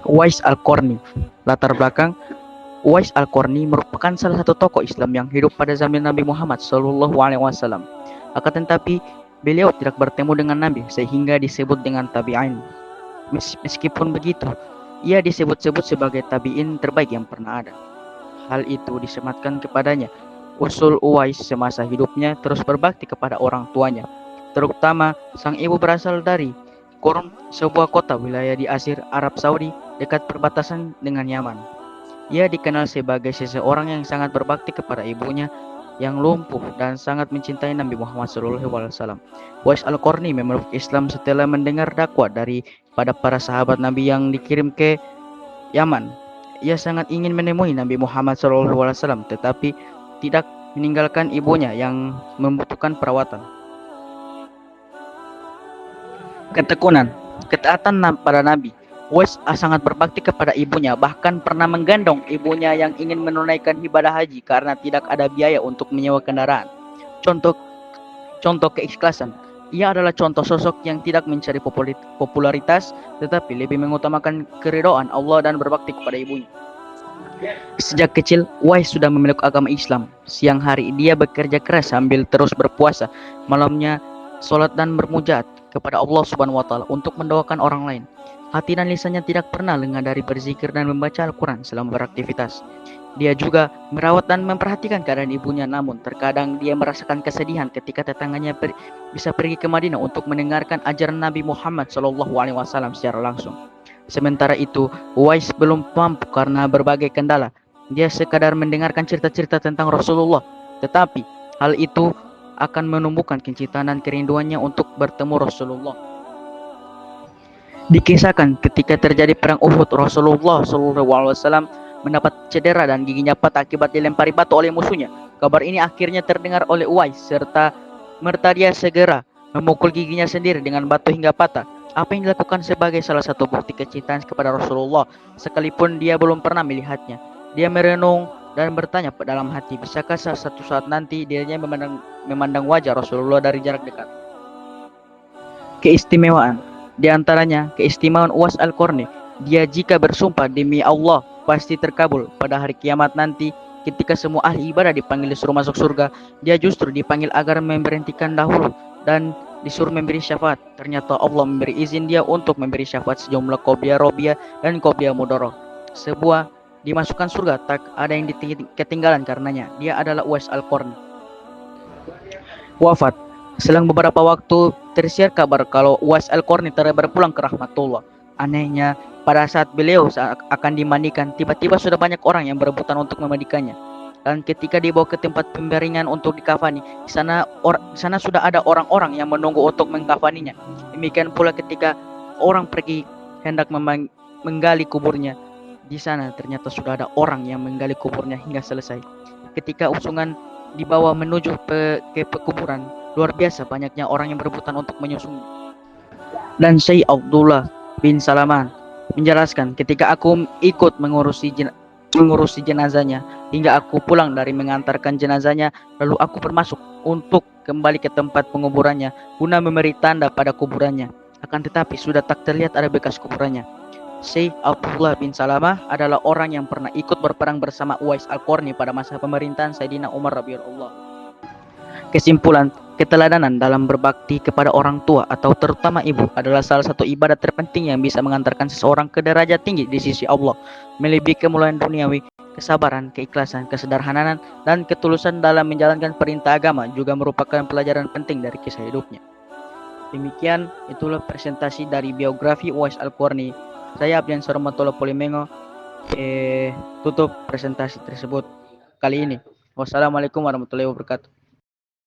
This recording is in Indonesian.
Uwais Al-Qarni. Latar belakang, Uwais Al-Qarni merupakan salah satu tokoh Islam yang hidup pada zaman Nabi Muhammad SAW. Akan tetapi, beliau tidak bertemu dengan Nabi sehingga disebut dengan tabi'in. Meskipun begitu, ia disebut-sebut sebagai tabi'in terbaik yang pernah ada. Hal itu disematkan kepadanya. Usul Uwais semasa hidupnya terus berbakti kepada orang tuanya, terutama sang ibu berasal dari Qurn, sebuah kota wilayah di Asir, Arab Saudi, dekat perbatasan dengan Yaman. Ia dikenal sebagai seseorang yang sangat berbakti kepada ibunya yang lumpuh dan sangat mencintai Nabi Muhammad SAW. Uwais Al-Qarni memeluk Islam setelah mendengar dakwah dari pada para sahabat Nabi yang dikirim ke Yaman. Ia sangat ingin menemui Nabi Muhammad SAW, tetapi tidak meninggalkan ibunya yang membutuhkan perawatan. Ketekunan, ketaatan pada Nabi. Uwais sangat berbakti kepada ibunya, bahkan pernah menggendong ibunya yang ingin menunaikan ibadah haji karena tidak ada biaya untuk menyewa kendaraan. Contoh keikhlasan. Ia adalah contoh sosok yang tidak mencari popularitas, tetapi lebih mengutamakan keridhaan Allah dan berbakti kepada ibunya. Sejak kecil, Uwais sudah memeluk agama Islam. Siang hari dia bekerja keras sambil terus berpuasa, malamnya sholat dan bermujahat kepada Allah Subhanahu wa Ta'ala untuk mendoakan orang lain. Hati dan lisannya tidak pernah lengah dari berzikir dan membaca Al-Quran selama beraktivitas. Dia juga merawat dan memperhatikan keadaan ibunya, namun terkadang dia merasakan kesedihan ketika tetangganya bisa pergi ke Madinah untuk mendengarkan ajaran Nabi Muhammad SAW secara langsung. Sementara itu, Uwais belum mampu karena berbagai kendala. Dia sekadar mendengarkan cerita-cerita tentang Rasulullah, tetapi hal itu akan menumbuhkan kecintaan dan kerinduannya untuk bertemu Rasulullah. Dikisahkan ketika terjadi perang Uhud, Rasulullah SAW mendapat cedera dan giginya patah akibat dilempari batu oleh musuhnya. Kabar ini akhirnya terdengar oleh Uwais serta merta dia segera memukul giginya sendiri dengan batu hingga patah. Apa yang dilakukan sebagai salah satu bukti kecintaan kepada Rasulullah, sekalipun dia belum pernah melihatnya. Dia merenung dan bertanya dalam hati, bisakah satu saat nanti dirinya memandang wajah Rasulullah dari jarak dekat. Keistimewaan. Di antaranya keistimewaan Uwais Al-Qarni. Dia jika bersumpah demi Allah pasti terkabul pada hari kiamat nanti. Ketika semua ahli ibadah dipanggil disuruh masuk surga, dia justru dipanggil agar memberhentikan dahulu dan disuruh memberi syafaat. Ternyata Allah memberi izin dia untuk memberi syafaat sejumlah qobliyah, robiah, dan qobliyah mudharrah. Sebuah dimasukkan surga, tak ada yang ketinggalan karenanya. Dia adalah Uwais Al-Qarni. Wafat. Selang beberapa waktu tersiar kabar kalau Uwais Al-Qarni telah berpulang ke rahmatullah. Anehnya, pada saat beliau akan dimandikan, tiba-tiba sudah banyak orang yang berebutan untuk memandikannya. Dan ketika dibawa ke tempat pembaringan untuk dikafani, di sana sudah ada orang-orang yang menunggu untuk mengkafaninya. Demikian pula ketika orang pergi hendak menggali kuburnya, di sana ternyata sudah ada orang yang menggali kuburnya hingga selesai. Ketika usungan dibawa menuju ke pekuburan, luar biasa banyaknya orang yang berebutan untuk menyusunnya. Dan Syekh Abdullah bin Salaman menjelaskan, ketika aku ikut mengurusi jenazahnya hingga aku pulang dari mengantarkan jenazahnya, lalu aku bermasuk untuk kembali ke tempat penguburannya guna memberi tanda pada kuburannya. Akan tetapi sudah tak terlihat ada bekas kuburannya. Syekh Abdullah bin Salamah adalah orang yang pernah ikut berperang bersama Uwais Al-Qarni pada masa pemerintahan Sayyidina Umar radhiyallahu. Kesimpulan, keteladanan dalam berbakti kepada orang tua atau terutama ibu adalah salah satu ibadah terpenting yang bisa mengantarkan seseorang ke derajat tinggi di sisi Allah, melebihi kemuliaan duniawi. Kesabaran, keikhlasan, kesederhanaan, dan ketulusan dalam menjalankan perintah agama juga merupakan pelajaran penting dari kisah hidupnya. Demikian, itulah presentasi dari biografi Uwais Al-Qarni. Saya Abdian Soromatullah Polimengo tutup presentasi tersebut kali ini. Wassalamualaikum warahmatullahi wabarakatuh.